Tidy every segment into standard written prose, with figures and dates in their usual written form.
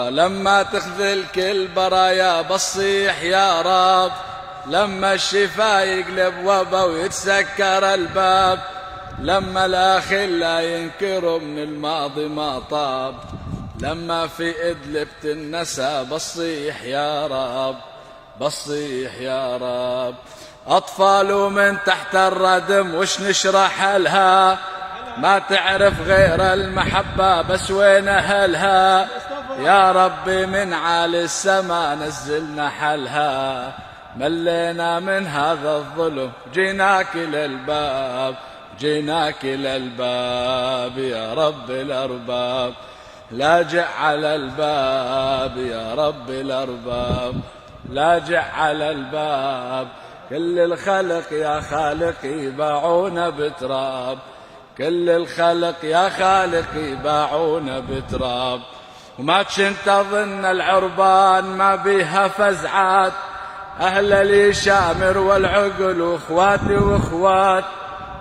لما تخذل كل برايا بصيح يا رب، لما الشفا يقلب وبا ويتسكر الباب، لما الأخلا ينكروا من الماضي ما طاب، لما في إدلب النسى بصيح يا رب، بصيح يا رب. أطفال من تحت الردم وش نشرح لها، ما تعرف غير المحبة بس وين أهلها، يا ربي من عالي السما نزلنا حلها، ملينا من هذا الظلم جيناك للباب، جيناك للباب يا رب الأرباب، لاجئ على الباب يا رب الأرباب، لاجئ على الباب. كل الخلق يا خالقي باعونا بتراب، كل الخلق يا خالقي باعونا بتراب، وما كنت أظن العربان ما بيها فزعات، أهل اليشامر والعقل واخواتي واخوات،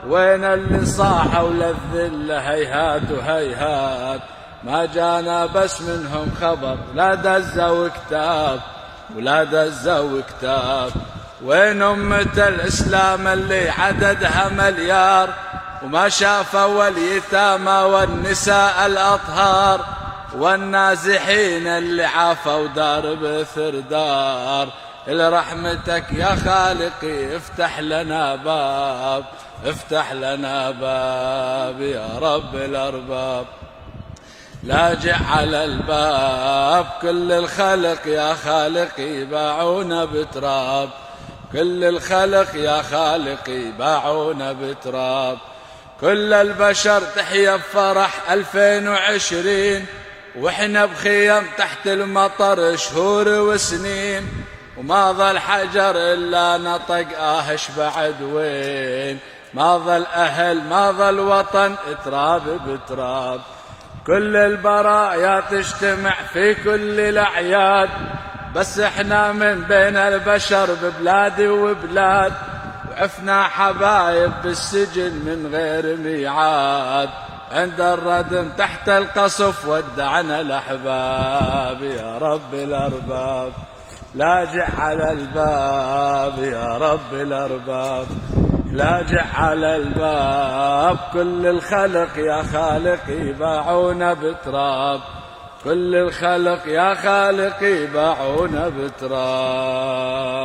وين اللي صاحوا للذل هيهات وهيهات، ما جانا بس منهم خبر لا دزوا كتاب ولا دزوا كتاب، وين أمة الإسلام اللي عددها مليار، وما شافوا اليتامى والنساء الأطهار، والنازحين اللي عافوا دار بثر دار، لرحمتك يا خالقي افتح لنا باب، افتح لنا باب يا رب الأرباب، لاجئ على الباب. كل الخلق يا خالقي باعونا بتراب، كل الخلق يا خالقي باعونا بتراب، كل البشر تحيا بفرح 2020، واحنا بخيم تحت المطر شهور وسنين، وما ظل حجر إلا نطق آهش بعد وين، ما ظل أهل ما ظل وطن تراب بتراب، كل البرايا تجتمع في كل الأعياد، بس احنا من بين البشر ببلاد وبلاد، وعفنا حبايب بالسجن من غير ميعاد، عند الردم تحت القصف ودعنا الأحباب يا رب الأرباب، لاجئ على الباب يا رب الأرباب، لاجئ على الباب. كل الخلق يا خالقي باعونا بتراب، كل الخلق يا خالقي باعونا بتراب.